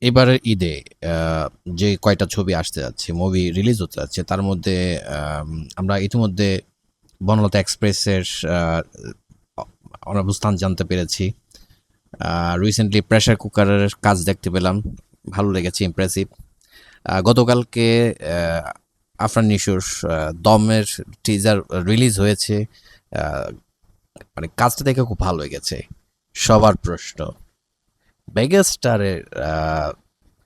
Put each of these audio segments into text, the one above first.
এবারের ঈদে যে কয়টা ছবি আসতে যাচ্ছে, মুভি রিলিজ হতে যাচ্ছে, তার মধ্যে আমরা ইতিমধ্যে বনলতা এক্সপ্রেসের অ অবস্থান জানতে পেরেছি। রিসেন্টলি প্রেশার কুকারের কাজ দেখতে পেলাম। ভালো লেগেছে, ইমপ্রেসিভ। গতকালকে আ আফরান নিশোর দমের টিজার রিলিজ হয়েছে। আ মানে কাজটা দেখে খুব ভালো লেগেছে। সবার প্রশ্ন, মেগাস্টারের আ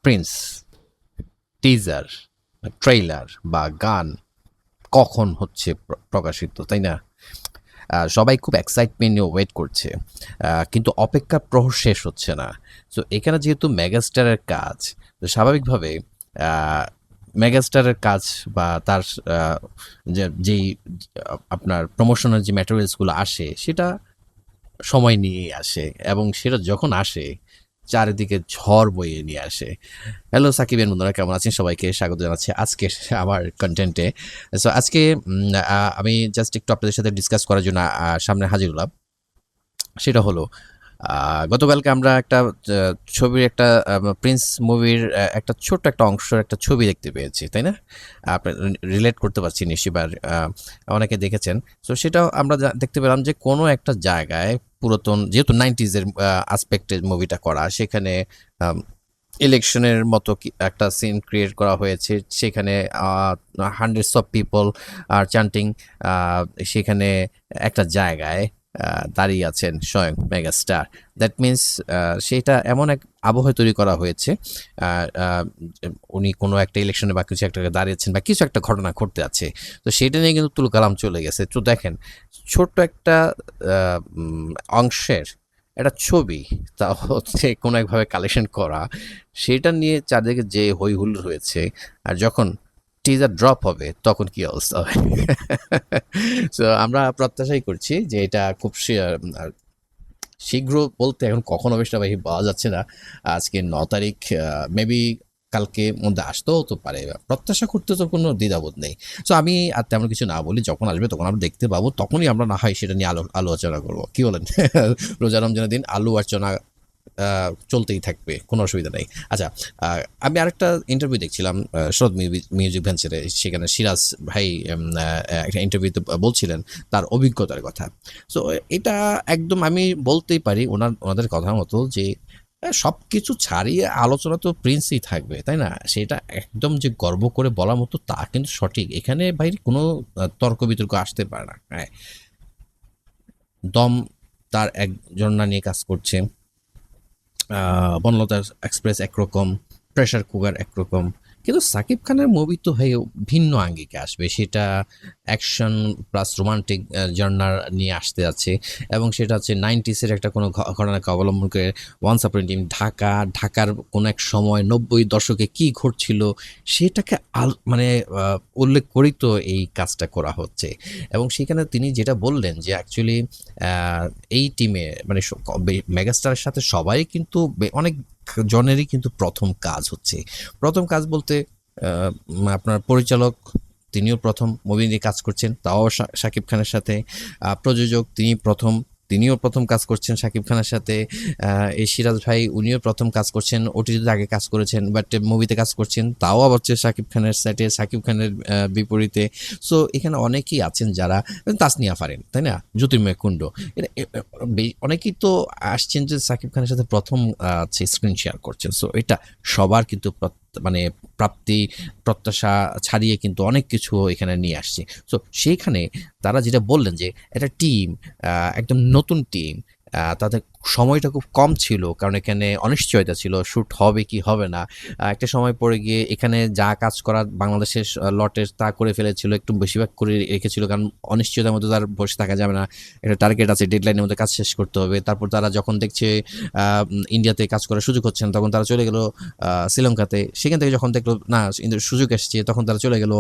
প্রিন্স টিজার, ট্রেইলার বা গান কখন হচ্ছে প্রকাশিত, তাই না? সবাই খুব এক্সাইটমেন্ট নিয়ে ওয়েট করছে। কিন্তু অপেক্ষার প্রহর শেষ হচ্ছে না। সো এখানে যেহেতু মেগাস্টারের কাজ, তো স্বাভাবিকভাবে আ মেগাস্টারের কাজ বা তার আ যেই আপনার প্রমোশনাল যে ম্যাটেরিয়ালস গুলো আসে, সেটা সময় নিয়েই আসে এবং সেটা যখন আসে, চারিদিকে ঝড় বয়ে নিয়ে আসে। হ্যালো সাকিবের বন্ধুরা, কেমন আছেন? সবাইকে স্বাগত জানাচ্ছি আজকের আমার কনটেন্টে। সো আজকে আমি জাস্ট একটু আপনাদের সাথে ডিসকাস করার জন্য সামনে হাজির হলাম। সেটা হলো, গতকালকে আমরা একটা ছবির একটা প্রিন্স মুভির একটা ছোট্ট একটা অংশের একটা ছবি দেখতে পেয়েছি, তাই না? আপনি রিলেট করতে পারছি নিশ্চয়ই, বা অনেকে দেখেছেন। সো সেটাও আমরা দেখতে পেলাম যে কোনো একটা জায়গায় পুরাতন, যেহেতু 90s এর আসপেক্টে মুভিটা করা, সেখানে ইলেকশনের মতো একটা সিন ক্রিয়েট করা হয়েছে। সেখানে হান্ড্রেডস অফ পিপল আর চ্যান্টিং। সেখানে একটা জায়গায় দাঁড়িয়ে আছেন স্বয়ং মেগাস্টার। দ্যাট মিন্স সেটা এমন এক আবহাওয়া তৈরি করা হয়েছে। আহ, আহ, উনি কোনো একটা ইলেকশনে বা কিছু একটা দাঁড়িয়েছেন বা কিছু একটা ঘটনা ঘটতে আছে। তো সেটা নিয়ে কিন্তু তুল কালাম চলে গেছে। তো দেখেন, ছোট্ট একটা অংশের একটা ছবি, তা হচ্ছে কোনো একভাবে কালেকশন করা, সেটা নিয়ে চারদিকে যে হই হুল্লোড় হয়েছে। আর যখন টিজার ড্রপ হবে তখন কি অবস্থা হবে? সো আমরা প্রত্যাশাই করছি যে এটা খুব শীঘ্র, বলতে এখন কখন হবে সেটা ভাই বলা যাচ্ছে না। আজকে 9 তারিখ, মেবি কালকে মধ্যে আসতেও হতে পারে। প্রত্যাশা করতে তো কোনো দ্বিধাবোধ নেই। সো আমি আর তেমন কিছু না বলি, যখন আসবে তখন আমরা দেখতে পাবো, তখনই আমরা না হয় সেটা নিয়ে আলোচনা করবো, কি বলেন? রোজা রমজানের দিন আলু আর চনা চলতেই থাকবে, কোনো অসুবিধা নেই। আচ্ছা, আমি আরেকটা ইন্টারভিউ দেখছিলাম শরৎ মিউজিক ভেঞ্চারে। সেখানে সিরাজ ভাই একটা ইন্টারভিউতে বলছিলেন তার অভিজ্ঞতার কথা। সো এটা একদম আমি বলতেই পারি ওনাদের কথা মতো যে সব কিছু ছাড়িয়ে আলোচনা তো প্রিন্সই থাকবে, তাই না? সেটা একদম যে গর্ব করে বলার মতো তা কিন্তু সঠিক। এখানে বাইরে কোনো তর্ক বিতর্ক আসতে পারে না। হ্যাঁ, দম তার একজন না নিয়ে কাজ করছে, বনলতা এক্সপ্রেস একরকম, প্রেশার কুকার একরকম। কিন্তু সাকিব খানের মুভি তো হয়ে ভিন্ন আঙ্গিকে আসবে। সেটা অ্যাকশন প্লাস রোমান্টিক জার্নার নিয়ে আসতে যাচ্ছে, এবং সেটা হচ্ছে 90s-এর একটা কোনো ঘটনাকে অবলম্বন করে। ওয়ান্স আপন টাইম ঢাকার কোনো এক সময় 90 দশকে কি ঘটছিল সেটাকে মানে উল্লেখ করেই তো এই কাজটা করা হচ্ছে। এবং সেখানে তিনি যেটা বললেন যে অ্যাকচুয়ালি এই টিমে মানে মেগাস্টারের সাথে সবাই কিন্তু অনেক জনেরই কিন্তু প্রথম কাজ হচ্ছে। প্রথম কাজ বলতে আপনার পরিচালক, তিনিও প্রথম মুভি নিয়ে কাজ করছেন, তাও শাকিব খানের সাথে। প্রযোজক তিনিও প্রথম কাজ করছেন শাকিব খানের সাথে। এই সিরাজ ভাই, উনিও প্রথম কাজ করছেন, ওটিটিতে আগে কাজ করেছেন, বাট মুভিতে কাজ করছেন, তাও আবার হচ্ছে শাকিব খানের সেটে, শাকিব খানের বিপরীতে। সো এখানে অনেকেই আছেন যারা, তাসনিয়া ফারিন, তাই না, জ্যোতির্ময় কুণ্ড, অনেকেই তো আসছেন যে সাকিব খানের সাথে প্রথম স্ক্রিন শেয়ার করছেন। সো এটা সবার কিন্তু মানে প্রাপ্তি প্রত্যাশা ছাড়িয়ে কিন্তু অনেক কিছু এখানে নিয়ে আসছে। সো সেইখানে তারা যেটা বললেন যে একটা টিম, একদম নতুন টিম, তাদের সময়টা খুব কম ছিল, কারণ এখানে অনিশ্চয়তা ছিল শ্যুট হবে কি হবে না। একটা সময় পরে গিয়ে এখানে যা কাজ করার বাংলাদেশের লটের তা করে ফেলেছিল, একটু বেশিরভাগ করে রেখেছিল, কারণ অনিশ্চয়তার মধ্যে তার বসে থাকা যাবে না। একটা টার্গেট আছে, ডেডলাইনের মধ্যে কাজ শেষ করতে হবে। তারপর তারা যখন দেখছে ইন্ডিয়াতে কাজ করার সুযোগ হচ্ছে না, তখন তারা চলে গেল শ্রীলঙ্কাতে। সেখান থেকে যখন দেখলো না সুযোগ এসছে, তখন তারা চলে গেল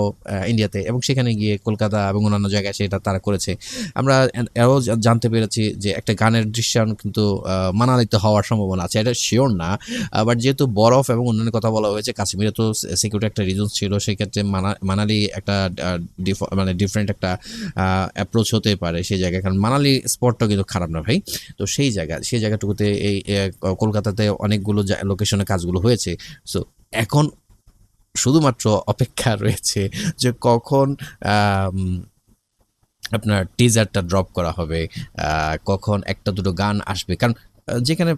ইন্ডিয়াতে, এবং সেখানে গিয়ে কলকাতা এবং অন্যান্য জায়গায় সেটা তারা করেছে। আমরা এও জানতে পেরেছি যে একটা গানের দৃশ্যায়ন কিন্তু মানালিতে হওয়ার সম্ভাবনা আছে, এটা শিওর না। বাট যেহেতু বরফ এবং অন্যান্য কথা বলা হয়েছে, কাশ্মীরে তো সিকিউরিটি একটা রিজন ছিল, সেক্ষেত্রে মানালি একটা মানে ডিফারেন্ট একটা অ্যাপ্রোচ হতে পারে সেই জায়গায়, কারণ মানালি স্পটটাও কিন্তু খারাপ না ভাই। তো সেই জায়গাটুকুতে এই কলকাতাতে অনেকগুলো লোকেশনে কাজগুলো হয়েছে। সো এখন শুধুমাত্র অপেক্ষা রয়েছে যে কখন আপনার টিজারটা ড্রপ করা হবে, কখন একটা দুটো গান আসবে, কারণ যেখানে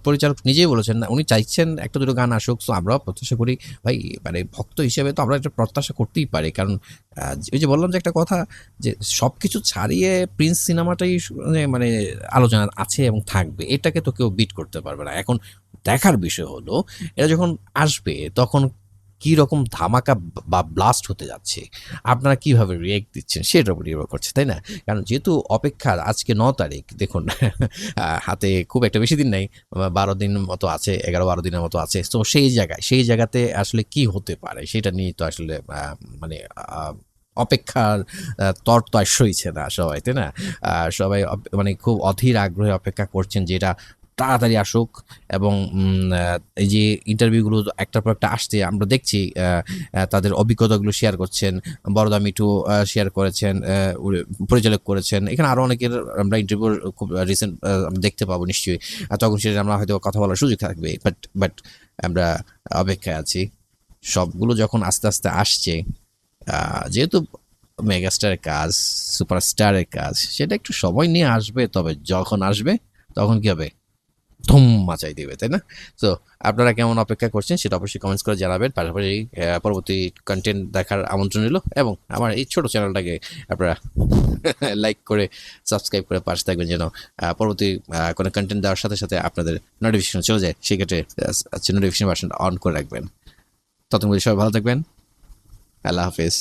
পরিচালক নিজেই বলেছেন না, উনি চাইছেন একটা দুটো গান আসুক। সো আমরাও প্রত্যাশা করি ভাই, মানে ভক্ত হিসেবে তো আমরা একটা প্রত্যাশা করতেই পারি, কারণ ওই যে বললাম যে একটা কথা, যে সব কিছু ছাড়িয়ে প্রিন্স সিনেমাটাই মানে আলোচনা আছে এবং থাকবে, এটাকে তো কেউ বিট করতে পারবে না। এখন দেখার বিষয় হলো এটা যখন আসবে তখন কি রকম ধামাকা বা ব্লাস্ট হতে যাচ্ছে, আপনারা কিভাবে রিয়েক্ট দিচ্ছেন সেটার উপর নির্ভর করছে, তাই না? কারণ যেহেতু অপেক্ষার আজকে 9 তারিখ, দেখুন হাতে খুব একটা বেশি দিন নাই, 12 দিন মতো আছে, 11-12 দিনের মতো আছে। তো সেই জায়গাতে আসলে কি হতে পারে সেটা নিয়ে তো আসলে মানে অপেক্ষার তর তো আর সইছে না সবাই, তাই না? সবাই মানে খুব অধীর আগ্রহে অপেক্ষা করছেন যে এটা তাড়াতাড়ি আসুক, এবং এই যে ইন্টারভিউগুলো একটার পর একটা আসছে, আমরা দেখছি তাদের অভিজ্ঞতাগুলো শেয়ার করছেন। বরদা মিঠু শেয়ার করেছেন, পরিচালক করেছেন, এখানে আরও অনেকের আমরা ইন্টারভিউ খুব রিসেন্ট দেখতে পাবো নিশ্চয়ই। তখন সেটা আমরা হয়তো কথা বলার সুযোগ থাকবে, বাট আমরা অপেক্ষায় আছি। সবগুলো যখন আস্তে আস্তে আসছে, যেহেতু মেগাস্টারের কাজ, সুপারস্টারের কাজ, সেটা একটু সময় নিয়ে আসবে, তবে যখন আসবে তখন কি হবে, ধুম মাচাই দিবে, তাই না? তো আপনারা কেমন অপেক্ষা করছেন সেটা অবশ্যই কমেন্টস করে জানাবেন। পাশাপাশি পরবর্তী কন্টেন্ট দেখার আমন্ত্রণ রইল, এবং আমার এই ছোট চ্যানেলটাকে আপনারা লাইক করে সাবস্ক্রাইব করে পাশে থাকবেন, যেন পরবর্তী কোনো কন্টেন্ট দেওয়ার সাথে সাথে আপনাদের নোটিফিকেশন চলে যায়, সেক্ষেত্রে নোটিফিকেশন বাটনটা অন করে রাখবেন। ততক্ষণ সবাই ভালো থাকবেন, আল্লাহ হাফেজ।